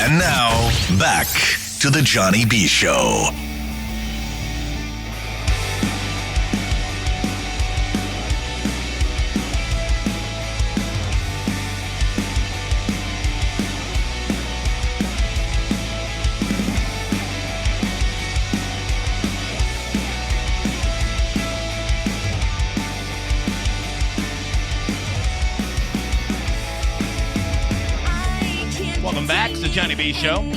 And now, back to the Johnny B. Show. Welcome back to the Johnny B. Show.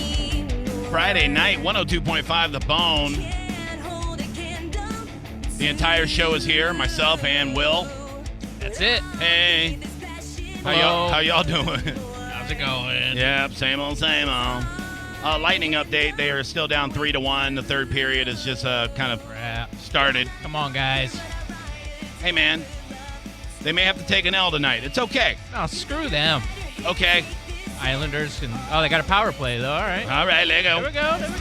Friday night, 102.5 The Bone. The entire show is here, myself and Will. That's it. Hey. How y'all doing? How's it going? Yep, same old, same old. Lightning update, they are still down 3-1. The third period is just kind of started. Come on, guys. Hey, man. They may have to take an L tonight. It's okay. No, screw them. Okay. Islanders can. Oh, they got a power play, though. All right. All right, there There we go. There we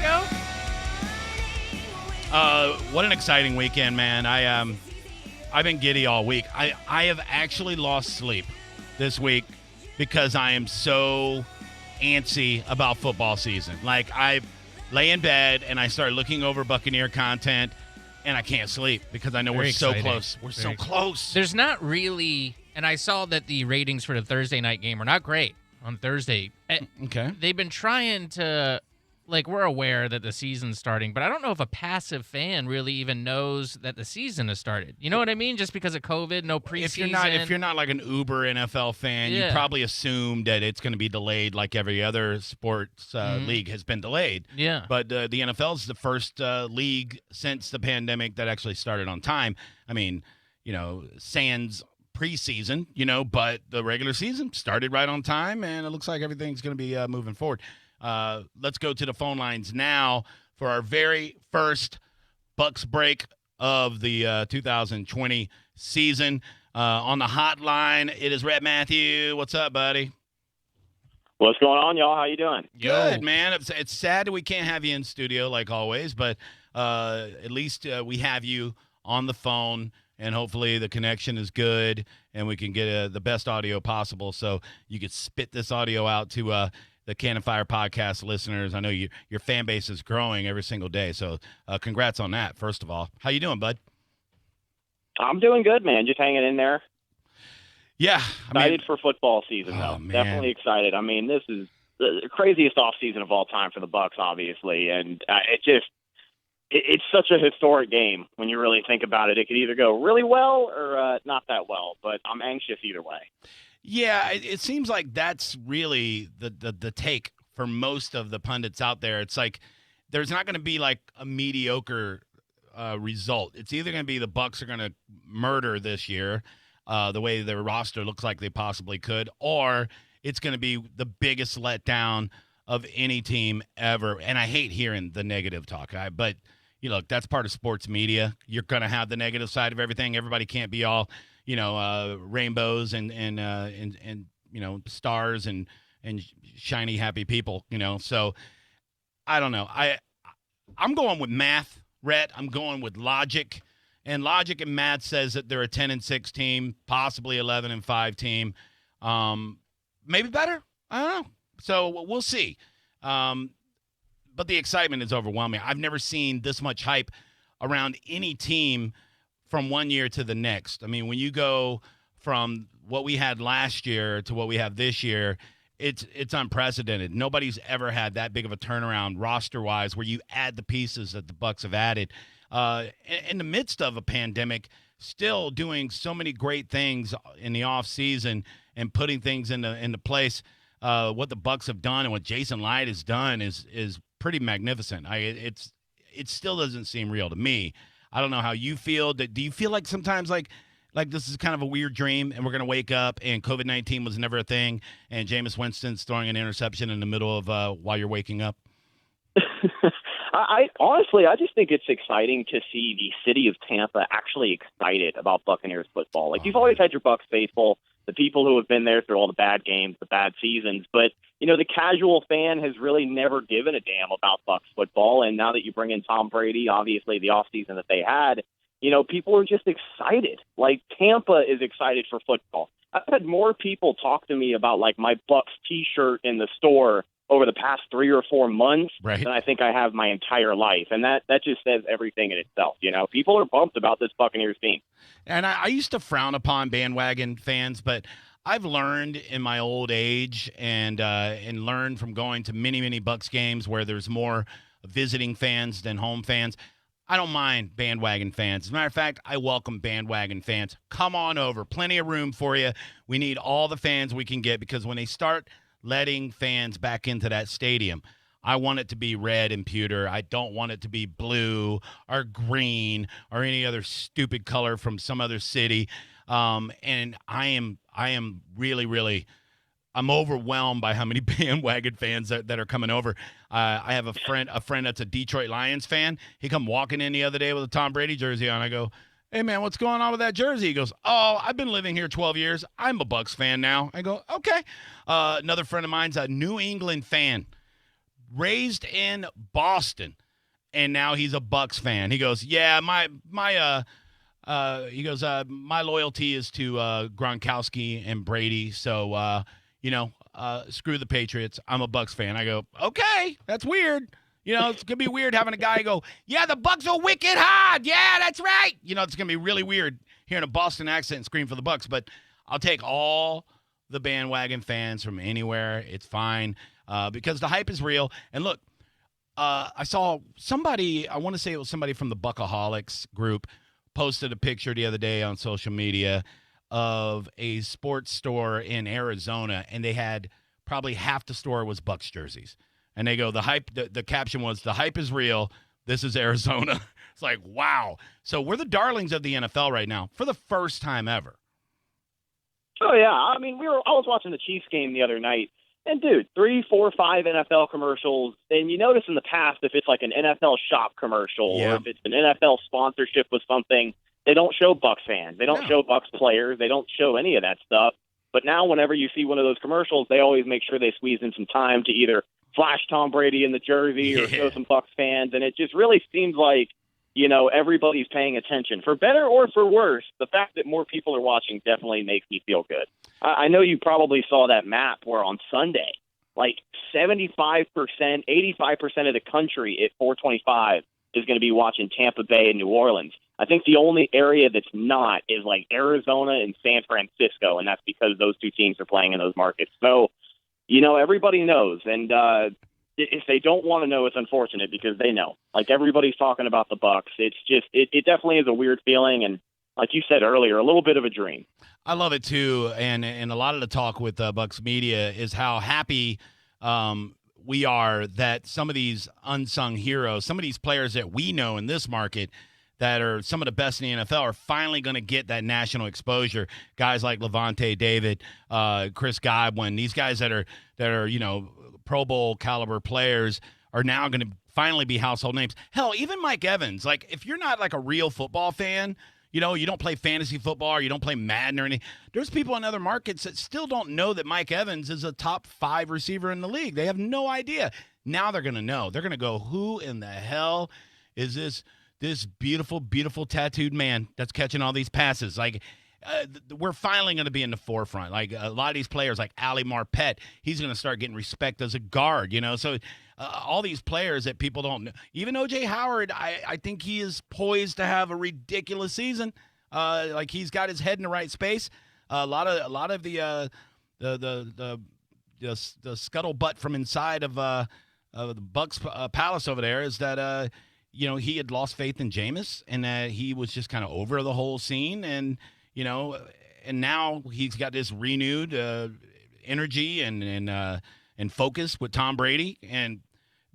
go. What an exciting weekend, man. I've been giddy all week. I have actually lost sleep this week because I am so antsy about football season. Like, I lay in bed and I start looking over Buccaneer content and I can't sleep because I know Very we're so exciting. close. We're so close. There's not really. And I saw that the ratings for the Thursday night game were not great on Thursday. Okay. They've been trying to. Like, we're aware that the season's starting, but I don't know if a passive fan really even knows that the season has started. You know what I mean? Just because of COVID, no preseason. If you're not like an uber NFL fan, you probably assume that it's going to be delayed like every other sports league has been delayed. Yeah. But the NFL is the first league since the pandemic that actually started on time. I mean, sans preseason, but the regular season started right on time, and it looks like everything's going to be moving forward. Let's go to the phone lines now for our very first Bucs Break of the 2020 season. On the hotline, it is Rhett Matthew. What's up, buddy? What's going on, y'all? How you doing? Good, man. It's sad that we can't have you in studio like always, but at least we have you on the phone, and hopefully the connection is good, and we can get the best audio possible so you could spit this audio out to the Cannon Fire podcast listeners. I know your fan base is growing every single day, so congrats on that, first of all. How you doing, bud? I'm doing good, man. Just hanging in there. Yeah. Excited for football season, though. Man. Definitely excited. I mean, this is the craziest offseason of all time for the Bucs, obviously, and it's such a historic game when you really think about it. It could either go really well or not that well, but I'm anxious either way. Yeah, it seems like that's really the take for most of the pundits out there. It's like there's not going to be like a mediocre result. It's either going to be the Bucs are going to murder this year, the way their roster looks like they possibly could, or it's going to be the biggest letdown of any team ever. And I hate hearing the negative talk, but look, that's part of sports media. You're going to have the negative side of everything. Everybody can't be all rainbows and stars and shiny happy people. So I don't know. I'm going with math, Rhett. I'm going with logic, and logic and math says that they're a 10-6 team, possibly 11-5 team. Maybe better. I don't know. So we'll see. But the excitement is overwhelming. I've never seen this much hype around any team from one year to the next. I mean, when you go from what we had last year to what we have this year, it's unprecedented. Nobody's ever had that big of a turnaround roster-wise where you add the pieces that the Bucs have added. In the midst of a pandemic, still doing so many great things in the offseason and putting things into place. What the Bucs have done and what Jason Light has done is pretty magnificent. It still doesn't seem real to me. I don't know how you feel. Do you feel like sometimes like this is kind of a weird dream and we're going to wake up and COVID-19 was never a thing and Jameis Winston's throwing an interception in the middle of while you're waking up? I honestly just think it's exciting to see the city of Tampa actually excited about Buccaneers football. Like, you've always had your Bucs faithful, the people who have been there through all the bad games, the bad seasons, but the casual fan has really never given a damn about Bucs football. And now that you bring in Tom Brady, obviously the offseason that they had, people are just excited. Like, Tampa is excited for football. I've had more people talk to me about like my Bucs T-shirt in the store over the past 3 or 4 months right. than I think I have my entire life. And that just says everything in itself. You know, people are pumped about this Buccaneers team. And I used to frown upon bandwagon fans, but I've learned in my old age and learned from going to many, many Bucs games where there's more visiting fans than home fans. I don't mind bandwagon fans. As a matter of fact, I welcome bandwagon fans. Come on over. Plenty of room for you. We need all the fans we can get because when they start letting fans back into that stadium, I want it to be red and pewter. I don't want it to be blue or green or any other stupid color from some other city. And I am really, really I'm overwhelmed by how many bandwagon fans that are coming over. I have a friend that's a Detroit Lions fan. He come walking in the other day with a Tom Brady jersey on. I go, hey, man, what's going on with that jersey? He goes, oh, I've been living here 12 years. I'm a Bucs fan now. I go, okay. Another friend of mine's a New England fan, raised in Boston, and now he's a Bucs fan. He goes, yeah, my loyalty is to Gronkowski and Brady, so screw the Patriots. I'm a Bucs fan. I go, okay, that's weird. You know, it's going to be weird having a guy go, yeah, the Bucs are wicked hard. Yeah, that's right. You know, it's going to be really weird hearing a Boston accent and scream for the Bucs, but I'll take all the bandwagon fans from anywhere. It's fine because the hype is real. And look, I saw somebody, I want to say it was somebody from the Buckaholics group, posted a picture the other day on social media of a sports store in Arizona, and they had probably half the store was Bucs jerseys. And they go, the caption was, the hype is real. This is Arizona. It's like, wow. So we're the darlings of the NFL right now for the first time ever. Oh, yeah. I mean, I was watching the Chiefs game the other night, and, dude, 3, 4, 5 NFL commercials. And you notice in the past, if it's like an NFL shop commercial or if it's an NFL sponsorship with something, they don't show Bucs fans. They don't show Bucs players. They don't show any of that stuff. But now whenever you see one of those commercials, they always make sure they squeeze in some time to either flash Tom Brady in the jersey or show some Bucs fans. And it just really seems like, you know, everybody's paying attention. For better or for worse, the fact that more people are watching definitely makes me feel good. I know you probably saw that map where on Sunday, like 75%, 85% of the country at 425 is going to be watching Tampa Bay and New Orleans. I think the only area that's not is like Arizona and San Francisco, and that's because those two teams are playing in those markets. So, you know, everybody knows. And if they don't want to know, it's unfortunate because they know. Like, everybody's talking about the Bucs. It's just it definitely is a weird feeling, and like you said earlier, a little bit of a dream. I love it too, and a lot of the talk with Bucs media is how happy we are that some of these unsung heroes, some of these players that we know in this market that are some of the best in the NFL are finally going to get that national exposure. Guys like Levante David, Chris Godwin, these guys that are you know, Pro Bowl caliber players are now going to finally be household names. Hell, even Mike Evans. Like, if you're not like a real football fan, you know, you don't play fantasy football or you don't play Madden or anything, there's people in other markets that still don't know that Mike Evans is a top 5 receiver in the league. They have no idea. Now they're going to know. They're going to go, who in the hell is this beautiful, beautiful tattooed man that's catching all these passes? Like, we're finally going to be in the forefront. Like, a lot of these players, like Ali Marpet, he's going to start getting respect as a guard, you know? So all these players that people don't know. Even O.J. Howard, I think he is poised to have a ridiculous season. Like, he's got his head in the right space. A lot of the scuttlebutt from inside of the Bucs palace over there is that you know, he had lost faith in Jameis and that he was just kind of over the whole scene, and you know, and now he's got this renewed energy and focus with Tom Brady, and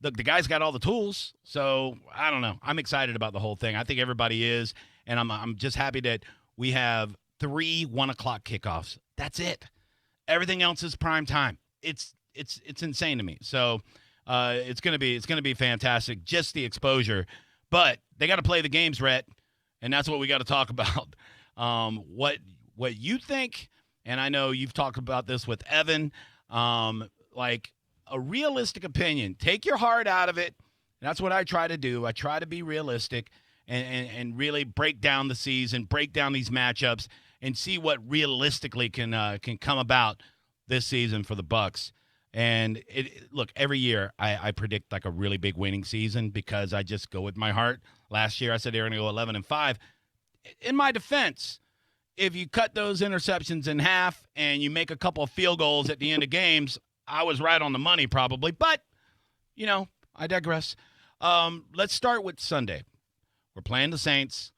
the guy's got all the tools. So I don't know. I'm excited about the whole thing. I think everybody is, and I'm just happy that we have 3 1 o'clock kickoffs. That's it. Everything else is prime time. It's insane to me. So it's gonna be fantastic. Just the exposure, but they got to play the games, Rhett, and that's what we got to talk about. What you think, and I know you've talked about this with Evan, like a realistic opinion. Take your heart out of it. That's what I try to do. I try to be realistic and really break down the season, break down these matchups, and see what realistically can come about this season for the Bucs. And look, every year I predict like a really big winning season because I just go with my heart. Last year I said they were going to go 11-5. In my defense, if you cut those interceptions in half and you make a couple of field goals at the end of games, I was right on the money probably. But, I digress. Let's start with Sunday. We're playing the Saints.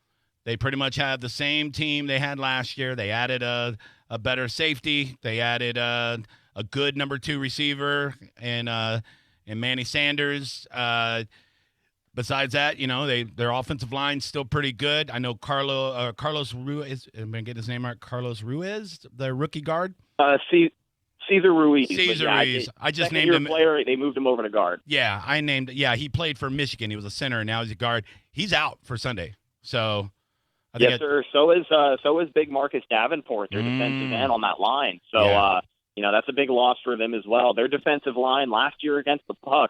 They pretty much have the same team they had last year. They added a better safety. They added a good number 2 receiver and Manny Sanders. Besides that, their offensive line's still pretty good. I know Carlos Ruiz. I'm going to get his name right. Carlos Ruiz, the rookie guard. Cesar Ruiz. Ruiz. I just named him. Player, they moved him over to guard. Yeah, he played for Michigan. He was a center, and now he's a guard. He's out for Sunday. So, yes, sir. So is big Marcus Davenport, their defensive end on that line. So, that's a big loss for them as well. Their defensive line last year against the Bucs,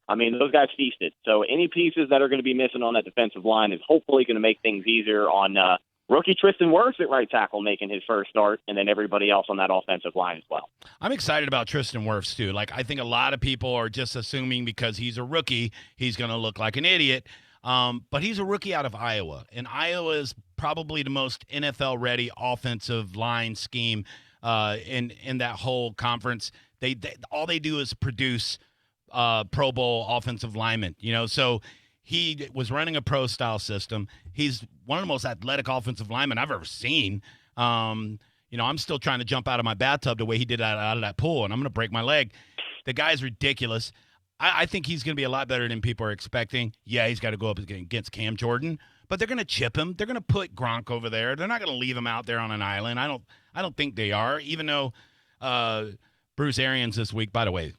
I mean, those guys feasted. So any pieces that are going to be missing on that defensive line is hopefully going to make things easier on rookie Tristan Worfs at right tackle making his first start, and then everybody else on that offensive line as well. I'm excited about Tristan Worfs, too. Like, I think a lot of people are just assuming because he's a rookie, he's going to look like an idiot. But he's a rookie out of Iowa, and Iowa is probably the most NFL-ready offensive line scheme in that whole conference. They all they do is produce Pro Bowl offensive linemen, so he was running a pro-style system. He's one of the most athletic offensive linemen I've ever seen. I'm still trying to jump out of my bathtub the way he did out of that pool, and I'm going to break my leg. The guy's ridiculous. I think he's going to be a lot better than people are expecting. Yeah, he's got to go up against Cam Jordan, but they're going to chip him. They're going to put Gronk over there. They're not going to leave him out there on an island. I don't think they are, even though Bruce Arians this week, by the way,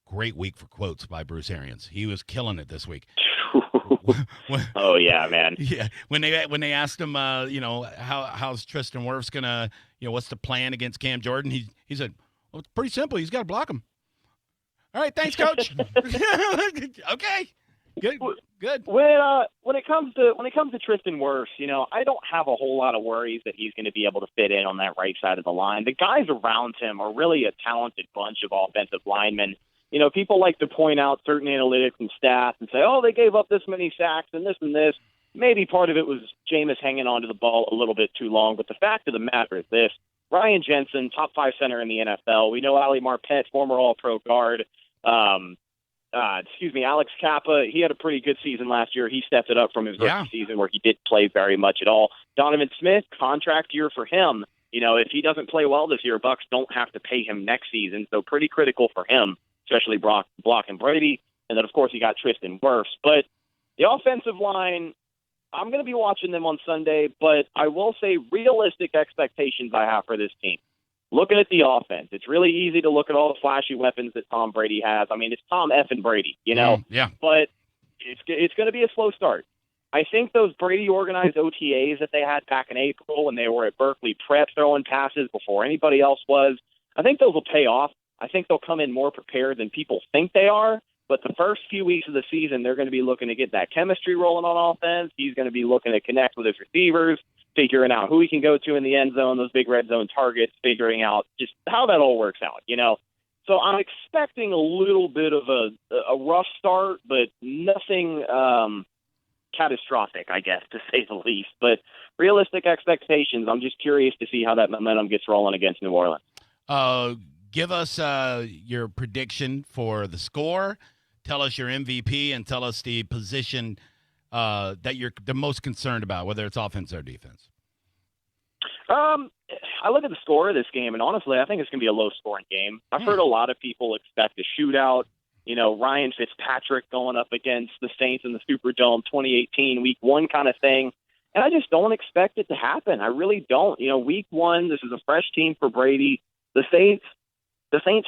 great week for quotes by Bruce Arians. He was killing it this week. Oh yeah, man. Yeah, when they asked him, how's Tristan Wirfs gonna, what's the plan against Cam Jordan? He said, well, it's pretty simple. He's got to block him. All right, thanks, Coach. Okay, good. When it comes to Tristan Wirfs, I don't have a whole lot of worries that he's going to be able to fit in on that right side of the line. The guys around him are really a talented bunch of offensive linemen. People like to point out certain analytics and stats and say, oh, they gave up this many sacks and this and this. Maybe part of it was Jameis hanging onto the ball a little bit too long. But the fact of the matter is this. Ryan Jensen, top 5 center in the NFL. We know Ali Marpet, former All-Pro guard. Alex Kappa, he had a pretty good season last year. He stepped it up from his rookie season where he didn't play very much at all. Donovan Smith, contract year for him. If he doesn't play well this year, Bucs don't have to pay him next season. So pretty critical for him, especially blocking Brady. And then, of course, you got Tristan Wirfs. But the offensive line, I'm going to be watching them on Sunday, but I will say realistic expectations I have for this team. Looking at the offense, it's really easy to look at all the flashy weapons that Tom Brady has. I mean, it's Tom effing Brady, Yeah. But it's going to be a slow start. I think those Brady-organized OTAs that they had back in April when they were at Berkeley Prep throwing passes before anybody else was, I think those will pay off. I think they'll come in more prepared than people think they are. But the first few weeks of the season, they're going to be looking to get that chemistry rolling on offense. He's going to be looking to connect with his receivers, figuring out who he can go to in the end zone, those big red zone targets, figuring out just how that all works out, So I'm expecting a little bit of a rough start, but nothing catastrophic, I guess, to say the least. But realistic expectations, I'm just curious to see how that momentum gets rolling against New Orleans. Give us your prediction for the score. Tell us your MVP and tell us the position that you're the most concerned about, whether it's offense or defense. I look at the score of this game, and honestly, I think it's going to be a low-scoring game. I've heard a lot of people expect a shootout. Ryan Fitzpatrick going up against the Saints in the Superdome 2018, Week 1 kind of thing. And I just don't expect it to happen. I really don't. Week 1, this is a fresh team for Brady. The Saints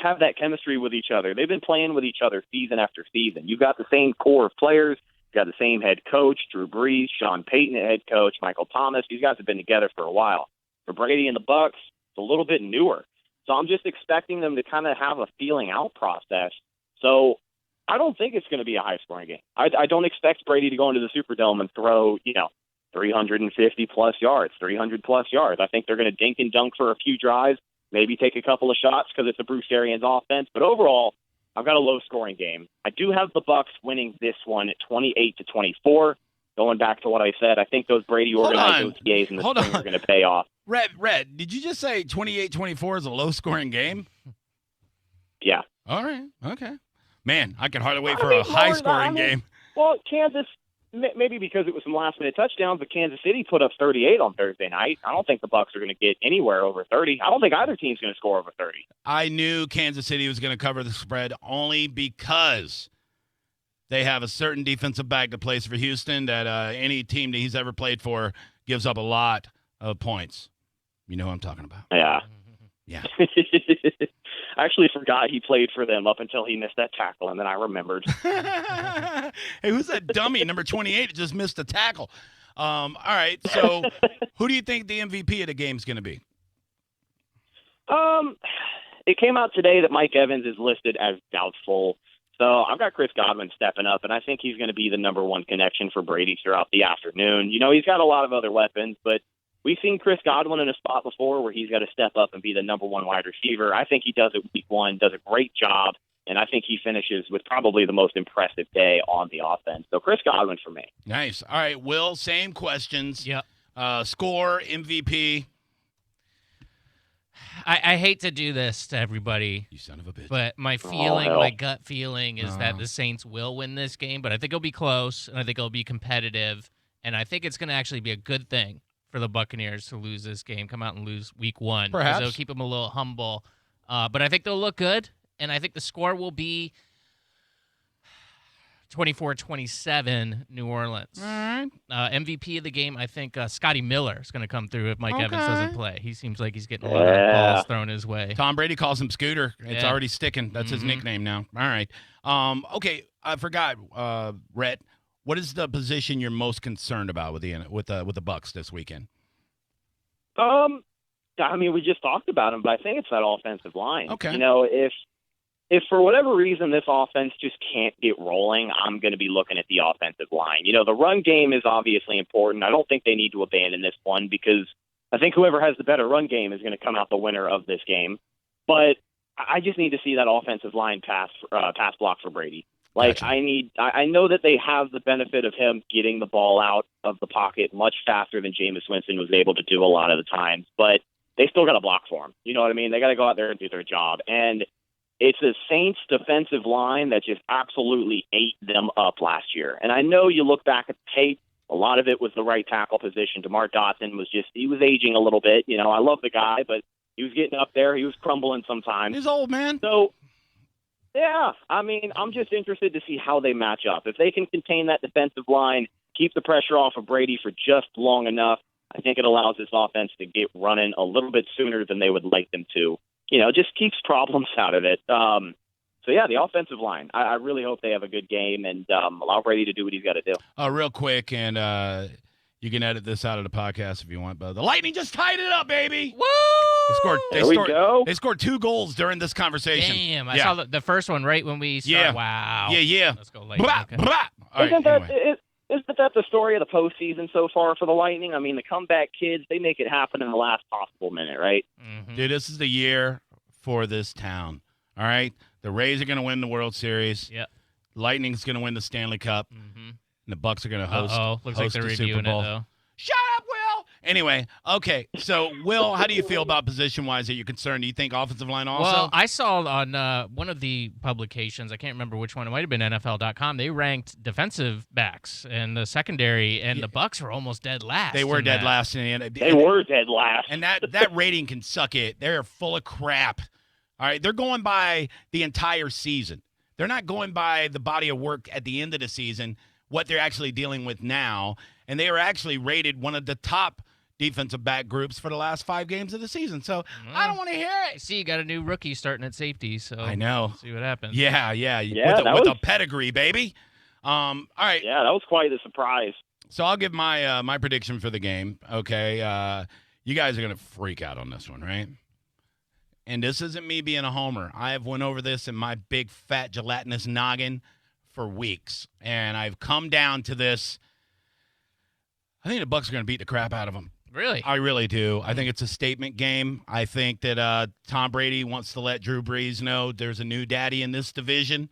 have that chemistry with each other. They've been playing with each other season after season. You've got the same core of players. You've got the same head coach, Drew Brees, Sean Payton, head coach, Michael Thomas. These guys have been together for a while. For Brady and the Bucs, it's a little bit newer. So I'm just expecting them to kind of have a feeling out process. So I don't think it's going to be a high-scoring game. I don't expect Brady to go into the Superdome and throw, 350-plus yards, 300-plus yards. I think they're going to dink and dunk for a few drives. maybe take a couple of shots because it's a Bruce Arians offense. But overall, I've got a low-scoring game. I do have the Bucs winning this one at 28-24. Going back to what I said, I think those Brady organized OTAs in the spring are going to pay off. Rhett, did you just say 28-24 is a low-scoring game? Yeah. All right. Okay. Man, I can hardly wait for a high-scoring game. Well, Kansas, maybe because it was some last-minute touchdowns, but Kansas City put up 38 on Thursday night. I don't think the Bucs are going to get anywhere over 30. I don't think either team's going to score over 30. I knew Kansas City was going to cover the spread only because they have a certain defensive back that plays for Houston that any team that he's ever played for gives up a lot of points. You know what I'm talking about. Yeah. Yeah. I actually forgot he played for them up until he missed that tackle, and then I remembered. Hey, who's that dummy, number 28, that just missed a tackle? All right, so who do you think the MVP of the game is going to be? It came out today that Mike Evans is listed as doubtful. So I've got Chris Godwin stepping up, and I think he's going to be the number one connection for Brady throughout the afternoon. You know, he's got a lot of other weapons, but we've seen Chris Godwin in a spot before where he's got to step up and be the number one wide receiver. I think he does it week one, does a great job, and I think he finishes with probably the most impressive day on the offense. So Chris Godwin for me. Nice. All right, Will, same questions. Yep. Score, MVP. I hate to do this to everybody. You son of a bitch. But my feeling, my gut feeling is that the Saints will win this game, but I think it'll be close, and I think it'll be competitive, and I think it's going to actually be a good thing for the Buccaneers to lose this game, come out and lose week one. Perhaps. It'll keep them a little humble. But I think they'll look good, and I think the score will be 24-27 New Orleans. All right. MVP of the game, I think Scotty Miller is going to come through if Mike Evans doesn't play. He seems like he's getting a lot of balls thrown his way. Tom Brady calls him Scooter. It's already sticking. That's his nickname now. All right. Okay, I forgot, Rhett. What is the position you're most concerned about with the Bucs this weekend? I mean, we just talked about him, but I think it's that offensive line. Okay. You know, if for whatever reason this offense just can't get rolling, I'm going to be looking at the offensive line. You know, the run game is obviously important. I don't think they need to abandon this one because I think whoever has the better run game is going to come out the winner of this game. But I just need to see that offensive line pass block for Brady. Like, Gotcha. I know that they have the benefit of him getting the ball out of the pocket much faster than Jameis Winston was able to do a lot of the times, but they still got to block for him. You know what I mean? They got to go out there and do their job. And it's a Saints defensive line that just absolutely ate them up last year. And I know you look back at the tape, a lot of it was the right tackle position. DeMar Dotson he was aging a little bit. You know, I love the guy, but he was getting up there. He was crumbling sometimes. He's old, man. So, yeah, I mean, I'm just interested to see how they match up. If they can contain that defensive line, keep the pressure off of Brady for just long enough, I think it allows this offense to get running a little bit sooner than they would like them to. You know, just keeps problems out of it. So, yeah, the offensive line, I really hope they have a good game and allow Brady to do what he's got to do. Real quick, and you can edit this out of the podcast if you want, but the Lightning just tied it up, baby. Woo! They scored 2 goals during this conversation. Damn, I saw the first one right when we started. Yeah. Wow. Yeah. Let's go Lightning. Blah, Okay. blah. All right, Isn't that anyway. Isn't that the story of the postseason so far for the Lightning? I mean, the comeback kids, they make it happen in the last possible minute, right? Mm-hmm. Dude, this is the year for this town. All right? The Rays are going to win the World Series. Yep. Lightning's going to win the Stanley Cup. Mm-hmm. And the Bucks are going to host. Looks like they're the Super reviewing it, Bowl. though. Shut up, Will! Anyway, okay. So, Will, how do you feel about position-wise? Are you concerned? Do you think offensive line also? Well, I saw on one of the publications, I can't remember which one, it might have been NFL.com, they ranked defensive backs and the secondary, and the Bucks were almost dead last. They were dead last. They were dead last. And that rating can suck it. They're full of crap. All right? They're going by the entire season. They're not going by the body of work at the end of the season, what they're actually dealing with now. And they were actually rated one of the top defensive back groups for the last 5 games of the season. So I don't want to hear it. See, you got a new rookie starting at safety, so I know. see what happens. Yeah. With a pedigree, baby. All right. Yeah, that was quite a surprise. So I'll give my prediction for the game. Okay. You guys are going to freak out on this one, right? And this isn't me being a homer. I have went over this in my big, fat, gelatinous noggin for weeks. And I've come down to this. I think the Bucs are going to beat the crap out of them. Really? I really do. I think it's a statement game. I think that Tom Brady wants to let Drew Brees know there's a new daddy in this division,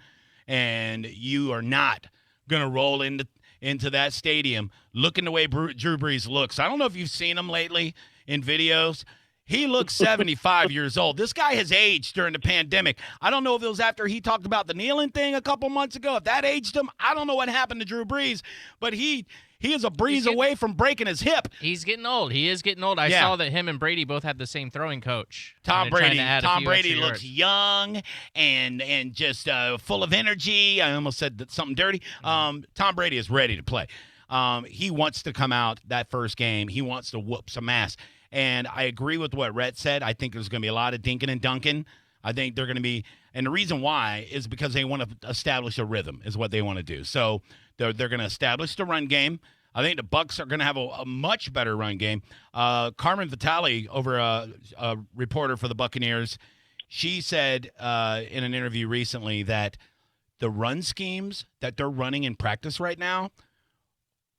and you are not going to roll into that stadium looking the way Drew Brees looks. I don't know if you've seen him lately in videos. He looks 75 years old. This guy has aged during the pandemic. I don't know if it was after he talked about the kneeling thing a couple months ago. If that aged him, I don't know what happened to Drew Brees, but he is a breeze away from breaking his hip. He's getting old. He is getting old. I saw that him and Brady both had the same throwing coach. Tom Brady looks young and just full of energy. I almost said something dirty. Tom Brady is ready to play. He wants to come out that first game. He wants to whoop some ass. And I agree with what Rhett said. I think there's going to be a lot of dinking and dunking. I think they're going to be – and the reason why is because they want to establish a rhythm is what they want to do. So they're going to establish the run game. I think the Bucs are going to have a much better run game. Carmen Vitale, over a reporter for the Buccaneers, she said in an interview recently that the run schemes that they're running in practice right now,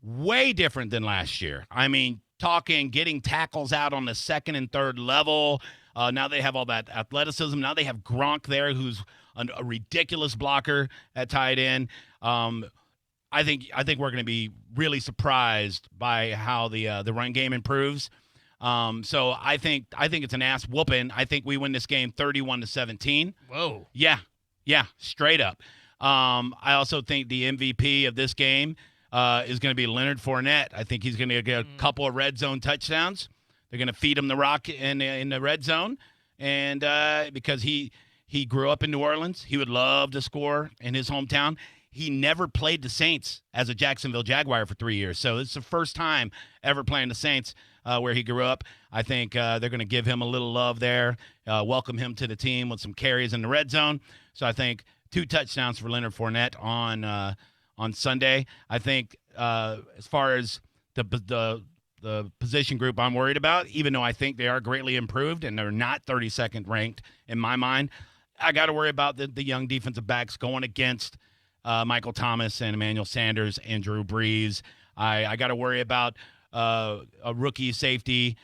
way different than last year. I mean, getting tackles out on the second and third level. Now they have all that athleticism. Now they have Gronk there, who's a ridiculous blocker at tight end. I think we're going to be really surprised by how the run game improves. So I think it's an ass whooping. I think we win this game 31-17. Whoa. Yeah, straight up. I also think the MVP of this game is going to be Leonard Fournette. I think he's going to get a couple of red zone touchdowns. They're going to feed him the rock in the red zone, and because he grew up in New Orleans, he would love to score in his hometown. He never played the Saints as a Jacksonville Jaguar for 3 years, so it's the first time ever playing the Saints where he grew up. I think they're going to give him a little love there, welcome him to the team with some carries in the red zone. So I think 2 touchdowns for Leonard Fournette on Sunday. I think as far as the position group I'm worried about, even though I think they are greatly improved and they're not 32nd ranked in my mind, I got to worry about the young defensive backs going against Michael Thomas and Emmanuel Sanders and Drew Brees. I got to worry about a rookie safety,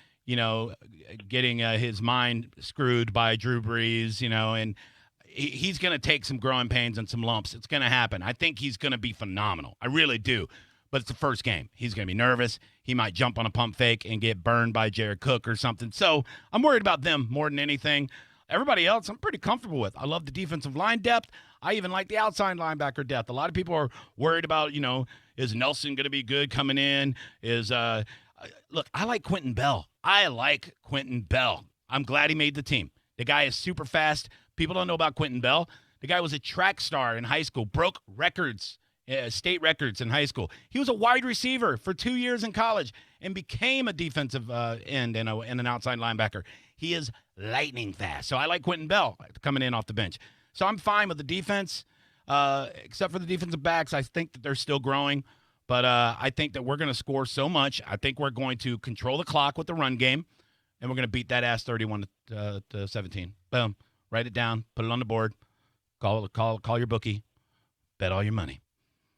getting his mind screwed by Drew Brees, and he's going to take some growing pains and some lumps. It's going to happen. I think he's going to be phenomenal. I really do. But it's the first game. He's going to be nervous. He might jump on a pump fake and get burned by Jared Cook or something. So I'm worried about them more than anything. Everybody else, I'm pretty comfortable with. I love the defensive line depth. I even like the outside linebacker depth. A lot of people are worried about, is Nelson going to be good coming in? Look, I like Quentin Bell. I'm glad he made the team. The guy is super fast. People don't know about Quentin Bell. The guy was a track star in high school, broke records, state records in high school. He was a wide receiver for 2 years in college and became a defensive end and an outside linebacker. He is lightning fast. So I like Quentin Bell coming in off the bench. So I'm fine with the defense, except for the defensive backs. I think that they're still growing, but I think that we're going to score so much. I think we're going to control the clock with the run game, and we're going to beat that ass 31-17. Boom. Write it down. Put it on the board. Call your bookie. Bet all your money.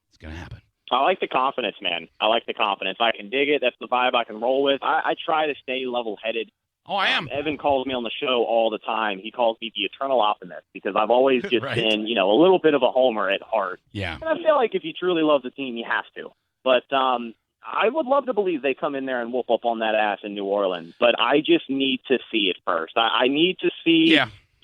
It's going to happen. I like the confidence, man. I like the confidence. I can dig it. That's the vibe I can roll with. I try to stay level-headed. Oh, I am. Evan calls me on the show all the time. He calls me the eternal optimist because I've always just right. been, a little bit of a homer at heart. Yeah. And I feel like if you truly love the team, you have to. But I would love to believe they come in there and whoop up on that ass in New Orleans. But I just need to see it first. I need to see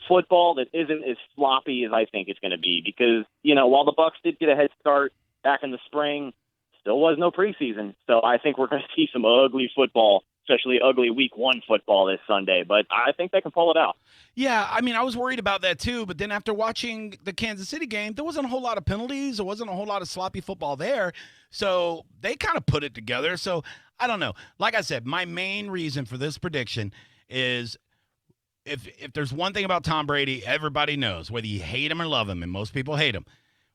football that isn't as sloppy as I think it's going to be because, while the Bucs did get a head start back in the spring, still was no preseason. So I think we're going to see some ugly football, especially ugly week 1 football this Sunday. But I think they can pull it out. Yeah, I mean, I was worried about that too. But then after watching the Kansas City game, there wasn't a whole lot of penalties. There wasn't a whole lot of sloppy football there. So they kind of put it together. So I don't know. Like I said, my main reason for this prediction is if there's one thing about Tom Brady, everybody knows, whether you hate him or love him, and most people hate him,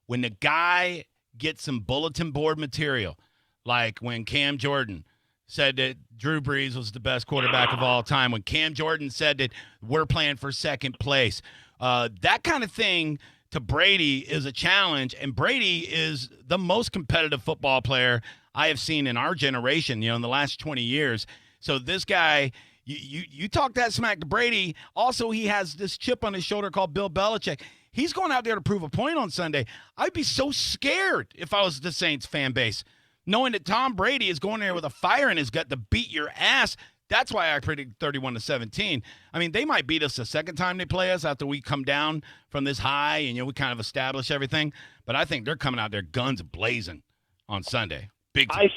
when the guy gets some bulletin board material, like when Cam Jordan said that Drew Brees was the best quarterback of all time, when Cam Jordan said that we're playing for second place, that kind of thing to Brady is a challenge, and Brady is the most competitive football player I have seen in our generation, in the last 20 years. So this guy, you talk that smack to Brady. Also, he has this chip on his shoulder called Bill Belichick. He's going out there to prove a point on Sunday. I'd be so scared if I was the Saints fan base, knowing that Tom Brady is going there with a fire in his gut to beat your ass. That's why I predicted 31-17. I mean, they might beat us the second time they play us after we come down from this high and we kind of establish everything. But I think they're coming out there guns blazing on Sunday. Big time.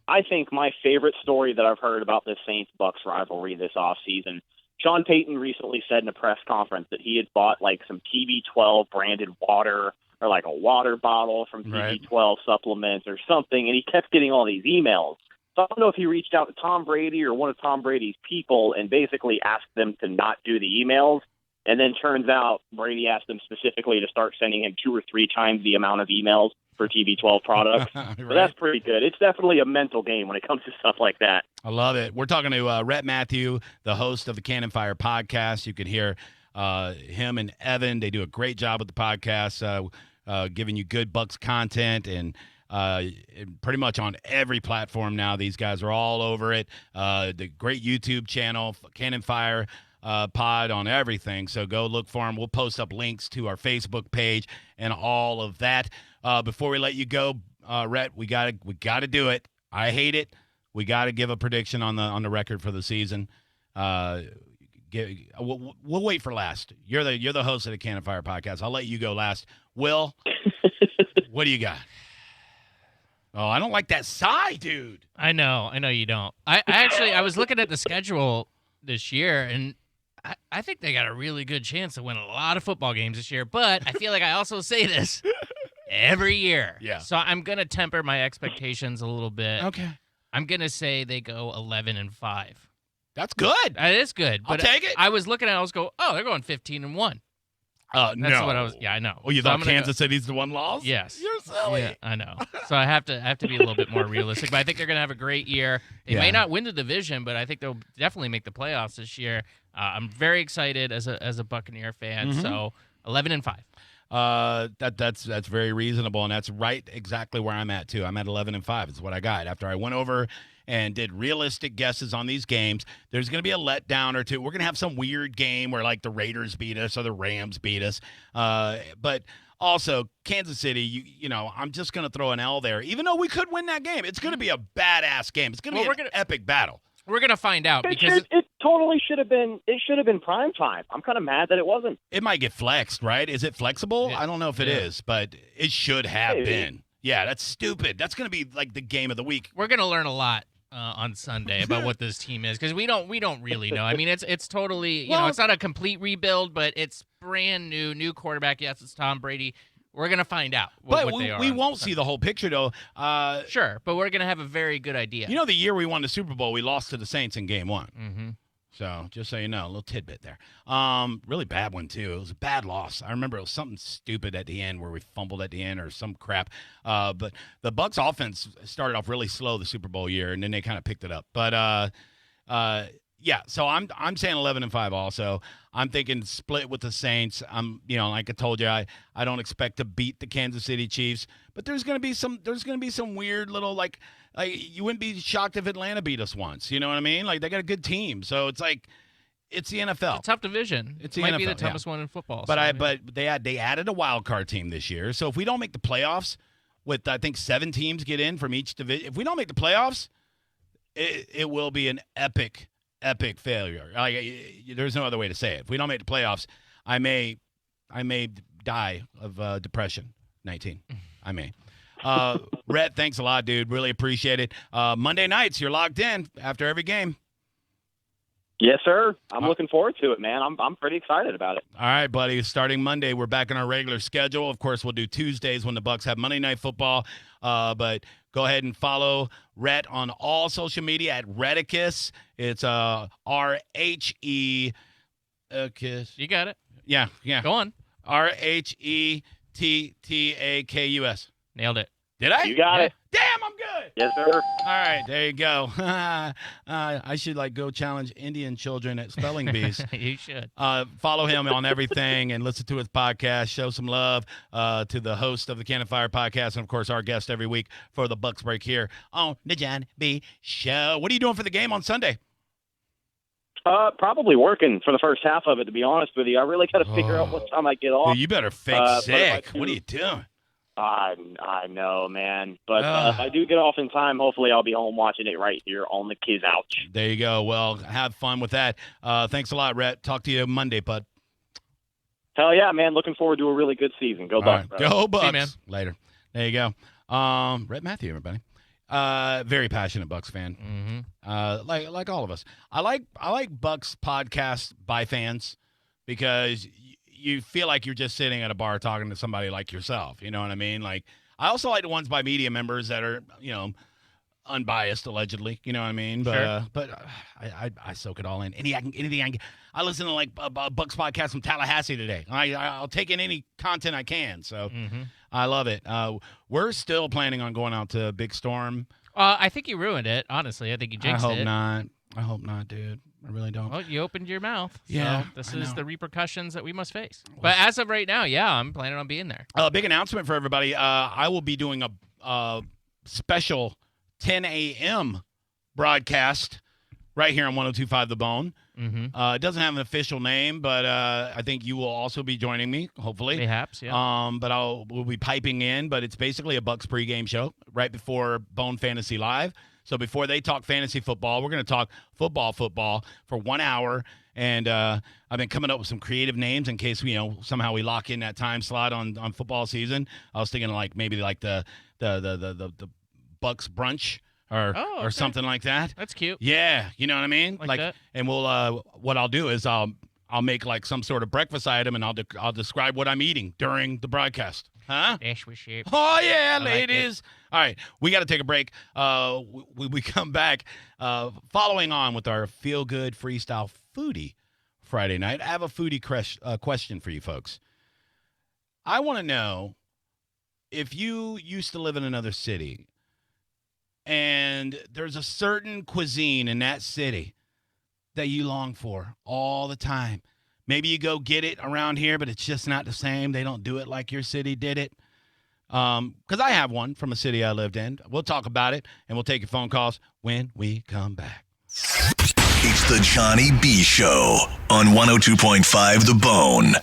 I think my favorite story that I've heard about this Saints-Bucs rivalry this offseason, Sean Payton recently said in a press conference that he had bought like some TB12 branded water or like a water bottle from TB12 supplements or something, and he kept getting all these emails. So I don't know if he reached out to Tom Brady or one of Tom Brady's people and basically asked them to not do the emails, and then turns out Brady asked them specifically to start sending him 2 or 3 times the amount of emails for TB12 products. Right. So that's pretty good. It's definitely a mental game when it comes to stuff like that. I love it. We're talking to Rhett Matthew, the host of the Cannon Fire podcast. You could hear him and Evan. They do a great job with the podcast, giving you good Bucs content and pretty much on every platform now. These guys are all over it. The great YouTube channel, Cannon Fire pod on everything. So go look for them. We'll post up links to our Facebook page and all of that. Before we let you go, Rhett, we gotta do it. I hate it. We got to give a prediction on the record for the season. We'll wait for last. You're the host of the Cannon Fire podcast. I'll let you go last. Will, what do you got? Oh, I don't like that sigh, dude. I know you don't. I was looking at the schedule this year, and I think they got a really good chance to win a lot of football games this year. But I feel like I also say this every year. Yeah. So I'm gonna temper my expectations a little bit. Okay. I'm gonna say they go 11-5. That's good. It is good. But I'll take it. I was looking at it, I was going, they're going 15-1. That's no. what I was. Yeah, I know. Oh, you So thought Kansas City's the one loss? Yes. You're silly. Yeah, I know. So I have to be a little bit more realistic. But I think they're going to have a great year. They may not win the division, but I think they'll definitely make the playoffs this year. I'm very excited as a Buccaneer fan. Mm-hmm. So 11-5. That's very reasonable, and that's right exactly where I'm at too. I'm at 11-5. It's what I got after I went over and did realistic guesses on these games. There's going to be a letdown or two. We're going to have some weird game where like the Raiders beat us or the Rams beat us. But also Kansas City, you know, I'm just going to throw an L there. Even though we could win that game, it's going to be a badass game. It's going to be an epic battle. We're going to find out because it totally should have been. It should have been prime time. I'm kind of mad that it wasn't. It might get flexed, right? Is it flexible? Yeah. I don't know if it is, but it should have been. Yeah, that's stupid. That's going to be like the game of the week. We're going to learn a lot on Sunday about what this team is because we don't really know. I mean, it's totally it's not a complete rebuild, but it's brand new quarterback. Yes, it's Tom Brady. We're going to find out what they are. We won't see the whole picture, though. Sure, but we're going to have a very good idea. You know, the year we won the Super Bowl, we lost to the Saints in Game 1. Mm-hmm. So, just so you know, a little tidbit there. Really bad one, too. It was a bad loss. I remember it was something stupid at the end where we fumbled at the end or some crap. But the Bucs offense started off really slow the Super Bowl year, and then they kind of picked it up. But, yeah, so I'm saying 11-5 also. I'm thinking split with the Saints. Like I told you, I don't expect to beat the Kansas City Chiefs, but there's gonna be some weird little like you wouldn't be shocked if Atlanta beat us once. You know what I mean? Like they got a good team, so it's like it's the NFL. It's a tough division. It's the might NFL, be the toughest one in football. But they added a wild card team this year, so if we don't make the playoffs, with I think 7 teams get in from each division, if we don't make the playoffs, it will be an epic failure. There's no other way to say it. If we don't make the playoffs, I may die of depression. 19. I may. Rhett, thanks a lot, dude. Really appreciate it. Monday nights, you're locked in after every game. Yes, sir. I'm looking forward to it, man. I'm pretty excited about it. All right, buddy. Starting Monday, we're back on our regular schedule. Of course, we'll do Tuesdays when the Bucs have Monday Night Football. But go ahead and follow Rhett on all social media at Rhettacus. It's RHE. You got it. Yeah. Go on. RHETTAKUS. Nailed it. Did I? You got it. Damn, I'm good. Yes, sir. All right, there you go. I should go challenge Indian children at spelling bees. You should. Follow him on everything and listen to his podcast. Show some love to the host of the Cannon Fire podcast and, of course, our guest every week for the Bucs Break here on the Johnny B Show. What are you doing for the game on Sunday? Probably working for the first half of it, to be honest with you. I really got to figure out what time I get off. Dude, you better fake sick. What are you doing? I know, man. But if I do get off in time, hopefully I'll be home watching it right here on the Kids Ouch. There you go. Well, have fun with that. Thanks a lot, Rhett. Talk to you Monday, bud. Hell yeah, man. Looking forward to a really good season. Go Bucs. Right. Go Bucs. See you, man. Later. There you go. Rhett Matthew, everybody. Very passionate Bucs fan. Mm-hmm. Like all of us. I like Bucs podcasts by fans because you feel like you're just sitting at a bar talking to somebody like yourself. You know what I mean? Like, I also like the ones by media members that are, unbiased, allegedly. You know what I mean? But Sure. I soak it all in. Anything I can. I listen to a Bucs podcast from Tallahassee today. I'll take in any content I can. So I love it. We're still planning on going out to Big Storm. I think you ruined it, honestly. I think you jinxed it. I hope not, dude. I really don't. Well, you opened your mouth. Yeah, So this I is know. the repercussions that we must face. But as of right now, yeah, I'm planning on being there. Big announcement for everybody. I will be doing a special 10 a.m. broadcast right here on 102.5 The Bone. Mm-hmm. It doesn't have an official name, but I think you will also be joining me, hopefully. Perhaps, yeah. But we'll be piping in, but it's basically a Bucs pregame show right before Bone Fantasy Live. So before they talk fantasy football, we're going to talk football for 1 hour. And I've been coming up with some creative names in case somehow we lock in that time slot on football season. I was thinking maybe the Bucs brunch or something like that. That's cute. Yeah, you know what I mean. Like that. And we'll what I'll do is I'll make some sort of breakfast item and I'll describe what I'm eating during the broadcast. Huh? Dash with shape. Oh, yeah, I like ladies. All right, we got to take a break. We come back following on with our feel-good freestyle foodie Friday night. I have a foodie question for you folks. I want to know if you used to live in another city and there's a certain cuisine in that city that you long for all the time. Maybe you go get it around here, but it's just not the same. They don't do it like your city did it. Because I have one from a city I lived in. We'll talk about it, and we'll take your phone calls when we come back. It's the Johnny B Show on 102.5 The Bone.